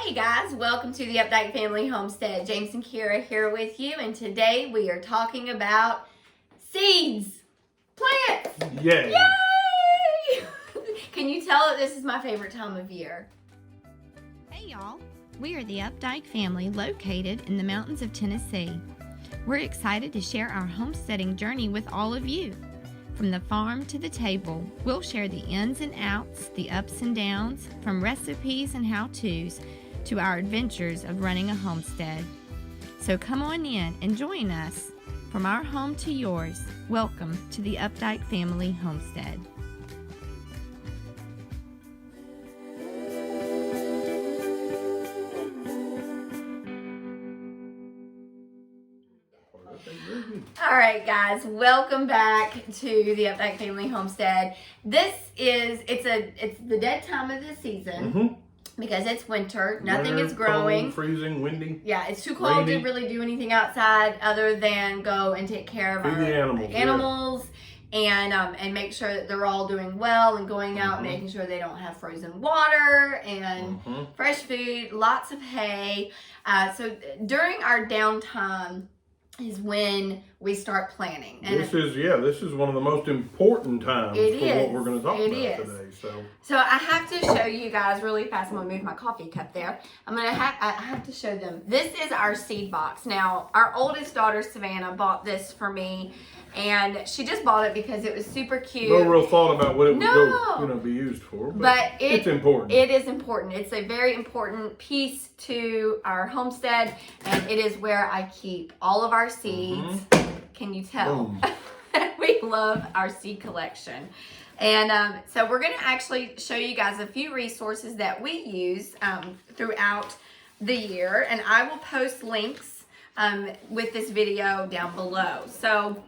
Hey guys, welcome to the Updike Family Homestead. James and Kira here with you, and today we are talking about seeds, plants. Yay! Yay! Can you tell that this is my favorite time of year? Hey y'all, we are the Updike family located in the mountains of Tennessee. We're excited to share our homesteading journey with all of you. From the farm to the table, we'll share the ins and outs, the ups and downs, from recipes and how-tos to our adventures of running a homestead. So come on in and join us. From our home to yours, welcome to the Updike Family Homestead. All right, guys, welcome back to the Updike Family Homestead. It's the dead time of the season because it's winter. Nothing is growing. Cold, freezing, windy. Yeah, it's too cold rainy. to really do anything outside other than go and take care of Feed our the animals, and make sure that they're all doing well and going out and making sure they don't have frozen water and fresh food, lots of hay. So during our downtime is when we start planning. And This is one of the most important times what we're going to talk about today. So I have to show you guys really fast. I'm gonna move my coffee cup there. I have to show them. This is our seed box. Now, our oldest daughter Savannah bought this for me, and she just bought it because it was super cute. No real thought about what it would be used for, but it's important. It is important. It's a very important piece to our homestead, and it is where I keep all of our seeds. Can you tell? We love our seed collection. And so we're going to actually show you guys a few resources that we use throughout the year. And I will post links with this video down below. So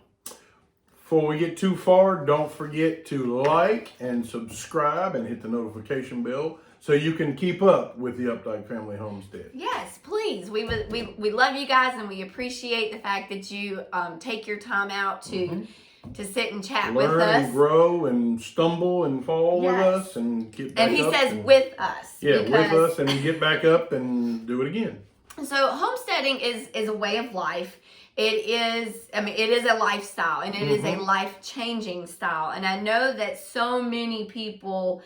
before we get too far, don't forget to like and subscribe and hit the notification bell so you can keep up with the Updike Family Homestead. Yes, please. We love you guys, and we appreciate the fact that you take your time out to sit and chat with us. Learn and grow and stumble and fall with us and get back up. And he says with us. Yeah, with us, and then get back up and do it again. So homesteading is a way of life. It is a lifestyle, and it is a life-changing style. And I know that so many people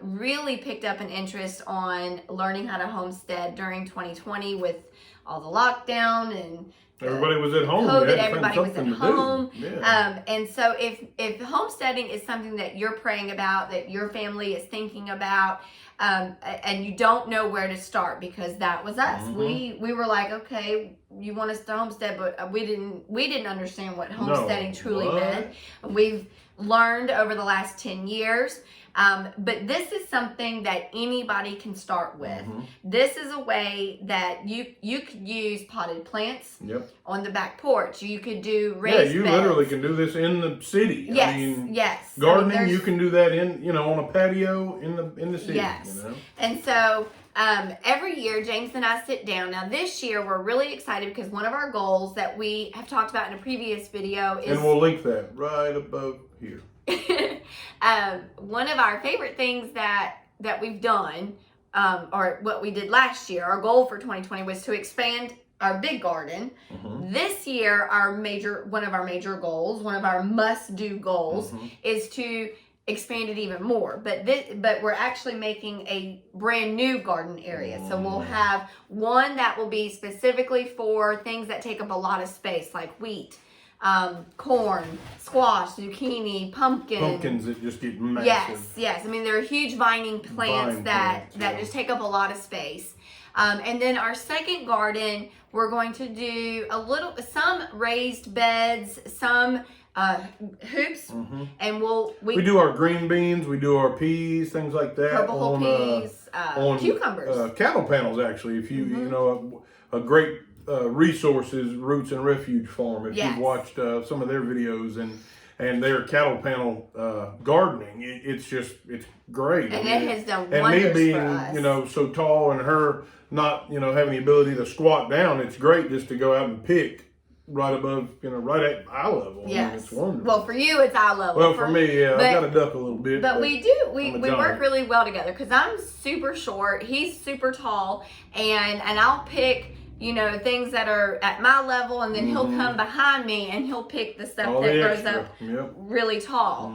really picked up an interest on learning how to homestead during 2020 with all the lockdown and everybody was at home. COVID, everybody was at home. Yeah. And so if homesteading is something that you're praying about, that your family is thinking about, and you don't know where to start, because that was us. We were like, okay, you want us to homestead, but we didn't understand what homesteading truly meant. We've learned over the last 10 years. But this is something that anybody can start with. This is a way that you could use potted plants on the back porch. You could do raised beds. Literally can do this in the city. Yes. Gardening, you can do that on a patio in the city. Yes. And so every year, James and I sit down. Now, this year, we're really excited because one of our goals that we have talked about in a previous video is... And we'll link that right above here. One of our favorite things that we've done, or what we did last year, our goal for 2020 was to expand our big garden. This year, one of our major goals, one of our must-do goals, is to expand it even more. But we're actually making a brand new garden area. So we'll have one that will be specifically for things that take up a lot of space, like wheat, corn, squash, zucchini, pumpkins that just get massive. Yes. I mean, there are huge vining plants that just take up a lot of space. And then our second garden, we're going to do some raised beds, some hoops, and we do our green beans, we do our peas, things like that. Purple peas, cucumbers, cattle panels. Actually, if you a great resource is Roots and Refuge Farm. If you've watched some of their videos and their cattle panel gardening, it's great. And it has done wonders and me being for us. So tall and her not having the ability to squat down, it's great just to go out and pick right above, right at eye level. Yes. I mean, it's wonderful. Well, for you, it's eye level. Well, for me, yeah, I've got to duck a little bit. But we I'm a work giant. really well together because I'm super short, he's super tall, and I'll pick, things that are at my level, and then he'll come behind me and he'll pick the stuff All that the grows extra. up Yep. really tall.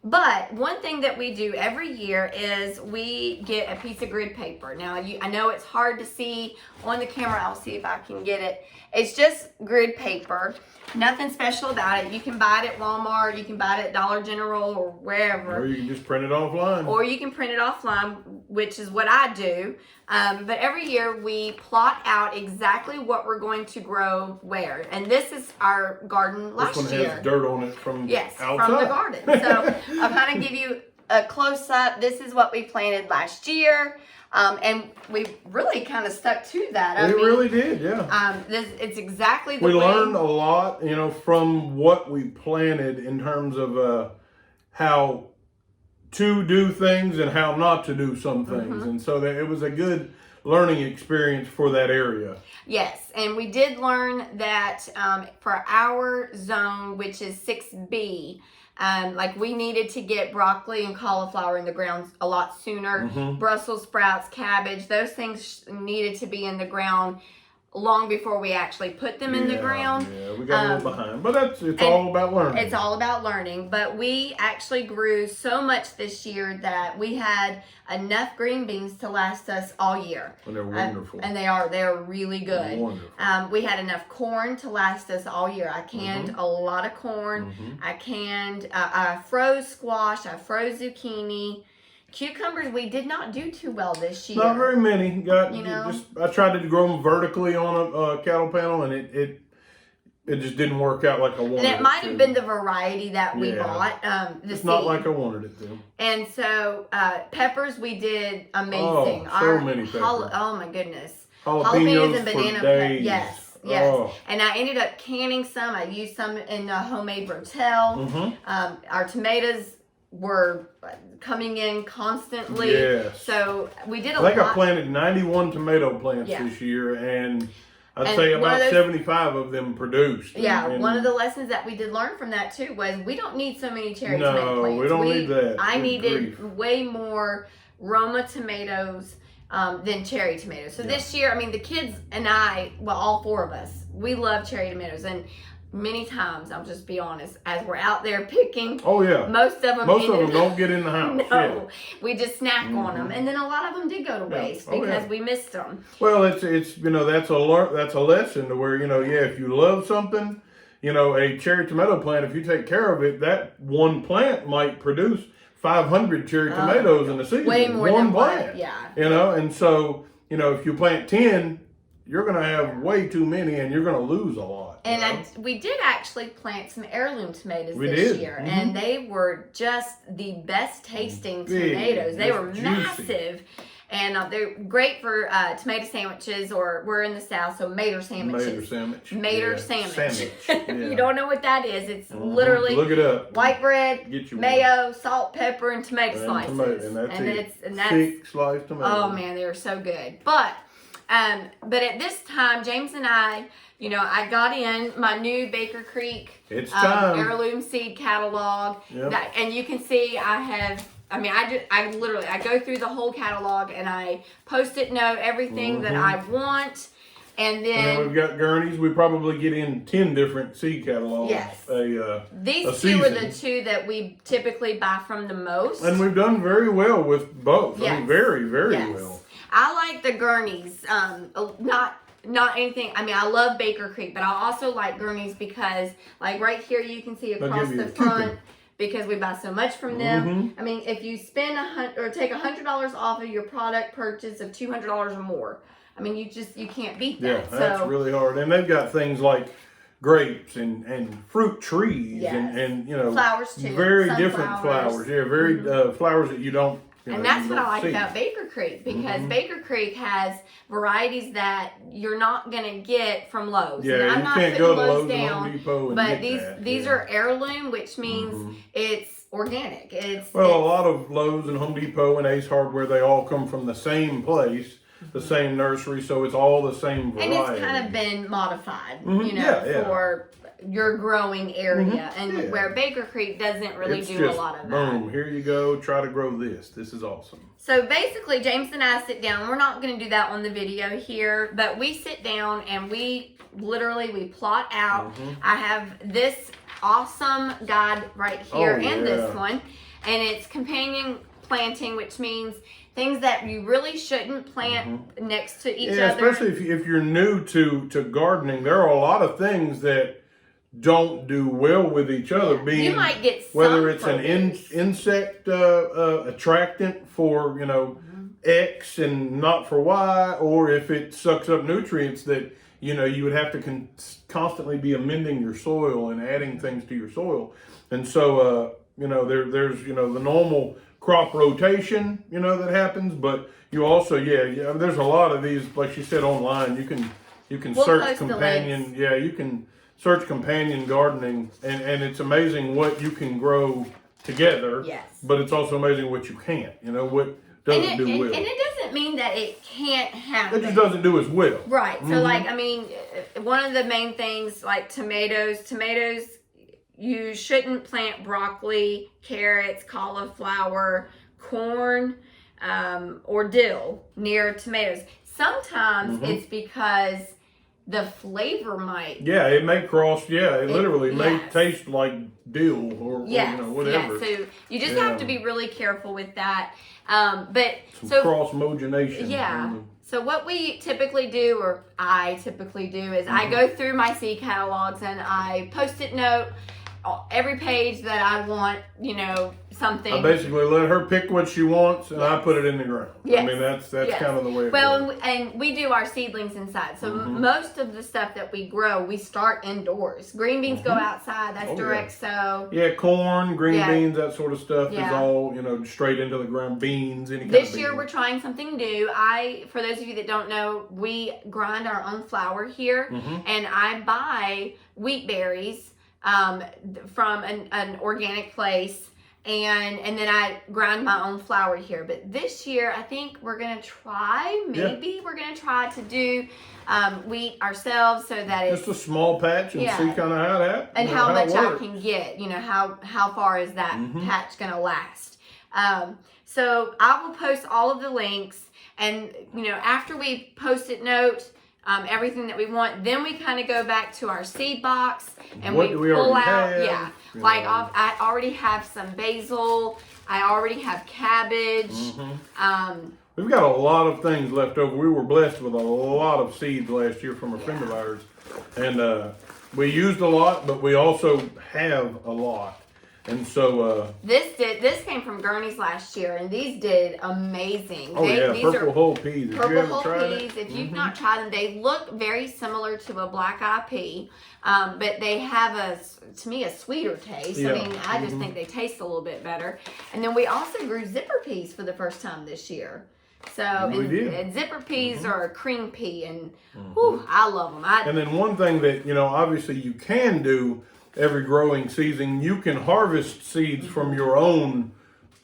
But one thing that we do every year is we get a piece of grid paper. Now, I know it's hard to see on the camera. I'll see if I can get it. It's just grid paper. Nothing special about it. You can buy it at Walmart. You can buy it at Dollar General or wherever. Or you can just print it offline. Or you can print it offline, which is what I do. But every year we plot out exactly what we're going to grow where. And this is our garden last this one year. has dirt on it from outside. From the garden. So I'll kind of give you a close up. This is what we planted last year. And we really kind of stuck to that. We really did, yeah. It's exactly the we way. learned a lot, from what we planted in terms of how to do things and how not to do some things. And so it was a good learning experience for that area. Yes, and we did learn that for our zone, which is 6B, we needed to get broccoli and cauliflower in the ground a lot sooner. Brussels sprouts, cabbage, those things needed to be in the ground long before we actually put them in the ground. Yeah, we got a little behind, but it's all about learning. It's all about learning, but we actually grew so much this year that we had enough green beans to last us all year. And they're wonderful. And they're really good. Wonderful. We had enough corn to last us all year. I canned a lot of corn. I canned, I froze squash, I froze zucchini. Cucumbers, we did not do too well this year. Not very many. I tried to grow them vertically on a cattle panel, and it just didn't work out like I wanted it to. And it might have been the variety that we bought. It's not like I wanted it to. And so peppers, we did amazing. So many peppers. Oh my goodness. Jalapenos and for banana days. Yes. Oh. And I ended up canning some. I used some in the homemade rotel. Our tomatoes were coming in constantly. Yes. So we did a I think lot. I planted 91 tomato plants this year, and I'd say one of about those- 75 of them produced. Yeah, And one of the lessons that we did learn from that too was we don't need so many cherry tomato plants. we don't need that. I Good needed grief. way more Roma tomatoes than cherry tomatoes. So this year, the kids and I, well, all four of us, we love cherry tomatoes. And many times, I'll just be honest, as we're out there picking, Oh yeah. most of them don't get in the house. No, we just snack on them, and then a lot of them did go to waste because we missed them. Well, it's that's a lesson to where if you love something, a cherry tomato plant, if you take care of it, that one plant might produce 500 cherry tomatoes in a season. Way more one than plant. And so if you plant 10, you're going to have way too many, and you're going to lose a lot. And we did actually plant some heirloom tomatoes We this did. year, and they were just the best tasting tomatoes. They were juicy. massive, and they're great for tomato sandwiches, or we're in the South, so mater sandwiches. Mater sandwich. Yeah. You don't know what that is? It's literally look it up. white bread, Get you mayo, salt, pepper, and tomato one. slices. And that's it. And that's thick sliced tomato. Oh man, they were so good. But at this time, James and I got in my new Baker Creek It's time. heirloom seed catalog. Yep. And you can see I go through the whole catalog and I post-it note everything that I want. And then we've got gurneys. We probably get in 10 different seed catalogs. Yes. These a two are season. the two that we typically buy from the most. And we've done very well with both. Yes. Very, very Yes. well. I like the gurneys. Not anything. I love Baker Creek, but I also like gurneys because, like right here, you can see across give you the a coupon. front because we buy so much from them. If you spend take $100 off of your product purchase of $200 or more, you can't beat that. Yeah, that's really hard. And they've got things like grapes and fruit trees and flowers too. very Sunflowers. different flowers. Yeah, very flowers that you don't. And that's what I like see. about Baker Creek because Baker Creek has varieties that you're not going to get from Lowe's. Yeah, and I'm you not can't putting go to Lowe's Lowe's and down, Home Depot and but get these are heirloom, which means it's organic. A lot of Lowe's and Home Depot and Ace Hardware, they all come from the same place. the same nursery, so it's all the same variety. And it's kind of been modified, Mm-hmm. for your growing area, and where Baker Creek doesn't really it's do just, a lot of boom, that. here you go, try to grow this. This is awesome. So basically, James and I sit down. We're not going to do that on the video here, but we sit down and we plot out. I have this awesome guide right here and this one, and it's companion planting, which means things that you really shouldn't plant next to each other. Especially if you're new to gardening, there are a lot of things that don't do well with each other. Being you might get some whether it's an produce. insect attractant for X and not for Y, or if it sucks up nutrients that you would have to constantly be amending your soil and adding things to your soil. And so there's the normal crop rotation that happens, but you also there's a lot of these, like she said, online. You can We'll search post the companion. Yeah, you can search companion gardening, and it's amazing what you can grow together. Yes. But it's also amazing what you can't. What doesn't do well. And it doesn't mean that it can't happen. It just doesn't do as well. Right. So one of the main things, like tomatoes, you shouldn't plant broccoli, carrots, cauliflower, corn, or dill near tomatoes. Sometimes it's because the flavor might. Yeah, it may cross. Yeah, it literally may taste like dill or whatever. Yeah, so you just have to be really careful with that. Cross-mogenation. Yeah. So what we typically do, or I typically do, is I go through my seed catalogs and I post-it note every page that I want, something. I basically let her pick what she wants, and I put it in the ground. Yes. I mean, that's kind of the way it works. And we do our seedlings inside. So most of the stuff that we grow, we start indoors. Green beans go outside. That's direct sow. Yeah, corn, green beans, that sort of stuff is all, straight into the ground. Beans, any kind of This year we're trying something new. For those of you that don't know, we grind our own flour here, and I buy wheat berries from an organic place, and then I grind my own flour here. But this year, I think we're gonna try. We're gonna try to do wheat ourselves, so that it's just a small patch and see kind of how that and how much I can get. How far is that patch gonna last? So I will post all of the links, and after we post-it note everything that we want, then we kind of go back to our seed box and we pull out. I already have some basil. I already have cabbage. We've got a lot of things left over. We were blessed with a lot of seeds last year from a friend of ours, and we used a lot, but we also have a lot. And so this came from Gurney's last year, and these did amazing. These purple whole peas. Purple whole peas. If you've not tried them, they look very similar to a black eye pea, but they have to me, a sweeter taste. Yeah. I mean, I just think they taste a little bit better. And then we also grew zipper peas for the first time this year. So and zipper peas are a cream pea, and I love them. And then one thing that obviously you can do every growing season, you can harvest seeds from your own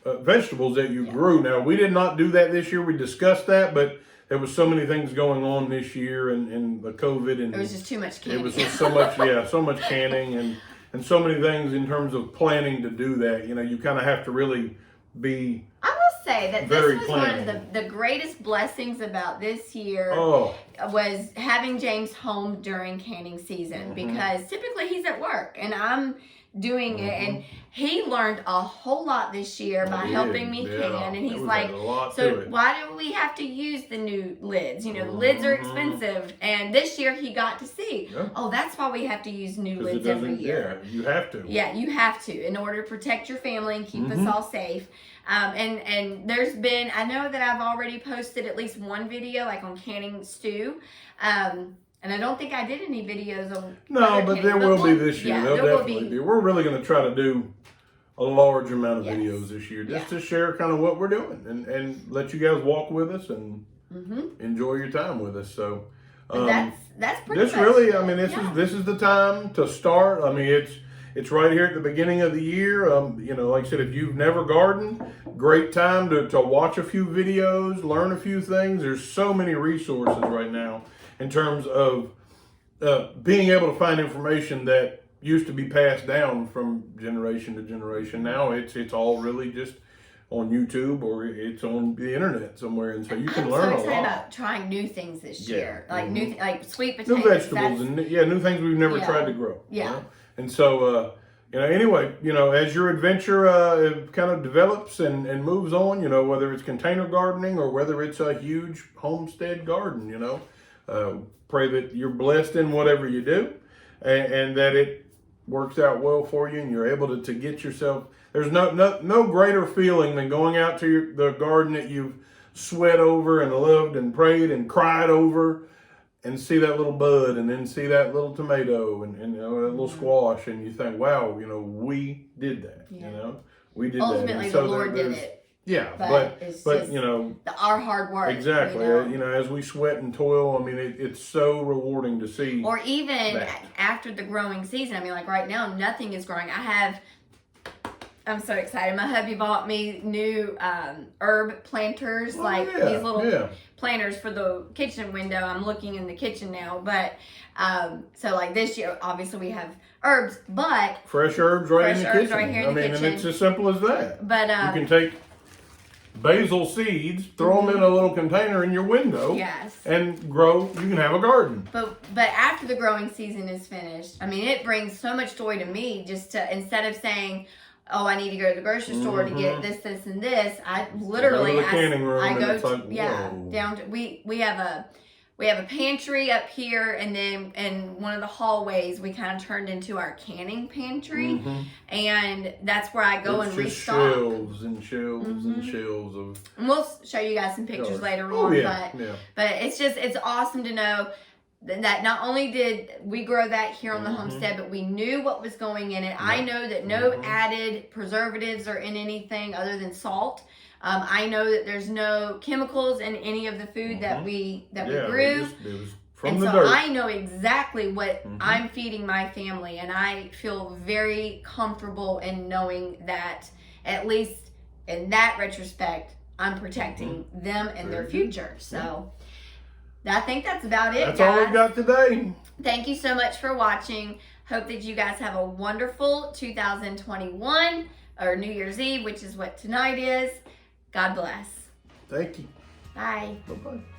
vegetables that you grew. Now, we did not do that this year. We discussed that, but there was so many things going on this year, and the COVID, and it was just too much canning. It was just so much canning, and so many things in terms of planning to do that. You kind of have to really be. I will say that this was planning. one of the greatest blessings about this year was having James home during canning season, because typically he's at work and I'm doing it, and he learned a whole lot this year by helping me can, and he's like, so why do we have to use the new lids? The lids are expensive, and this year he got to see, that's why we have to use new lids every year. Yeah, you have to. Yeah, you have to, in order to protect your family and keep us all safe. And there's been, I know that I've already posted at least one video, like on canning stew. And I don't think I did any videos on. No, but there will be this year. There'll definitely be. We're really going to try to do a large amount of videos this year, just to share kind of what we're doing, and let you guys walk with us and enjoy your time with us. So that's pretty much really, I mean, this is the time to start. I mean, it's right here at the beginning of the year. You know, like I said, if you've never gardened, great time to watch a few videos, learn a few things. There's so many resources right now in terms of being able to find information that used to be passed down from generation to generation. Now it's all really just on YouTube or it's on the internet somewhere, and so you can learn a lot. I'm so excited about trying new things this year, like like sweet potatoes, new vegetables, and new things we've never tried to grow. Yeah, you know? And so you know, anyway, you know, as your adventure kind of develops and moves on, you know, whether it's container gardening or whether it's a huge homestead garden, you know, pray that you're blessed in whatever you do, and that it works out well for you, and you're able to get yourself. There's no greater feeling than going out to the garden that you've sweat over and loved and prayed and cried over, and see that little bud, and then see that little tomato and you know, that little squash, and you think, wow, you know, we did that. You know, we did ultimately that. The Lord did it. Yeah, but you know, our hard work. Exactly. You know, as we sweat and toil, I mean, it's so rewarding to see. Or even after the growing season. I mean, like right now, nothing is growing. I'm so excited. My hubby bought me new herb planters, these little planters for the kitchen window. I'm looking in the kitchen now, but so like this year, obviously we have herbs, but fresh herbs right in the kitchen. Right here in the kitchen. And it's as simple as that. But you can take basil seeds, throw them in a little container in your window, and grow. You can have a garden. But after the growing season is finished, I mean, it brings so much joy to me just to, instead of saying, oh, I need to go to the grocery store to get this, and this. I literally go to the canning room. I go to, down to we have a pantry up here, and then in one of the hallways we kind of turned into our canning pantry, and that's where I go and restock. Shelves and shelves and shelves of. And we'll show you guys some pictures later on, but it's awesome to know that not only did we grow that here on the homestead, but we knew what was going in it. I know that no added preservatives are in anything other than salt. I know that there's no chemicals in any of the food that we grew. It was from and the so dirt. I know exactly what I'm feeding my family, and I feel very comfortable in knowing that, at least in that retrospect, I'm protecting them and their future. So I think that's about it, That's guys. all we've got today. Thank you so much for watching. Hope that you guys have a wonderful 2021 or New Year's Eve, which is what tonight is. God bless. Thank you. Bye. Bye-bye.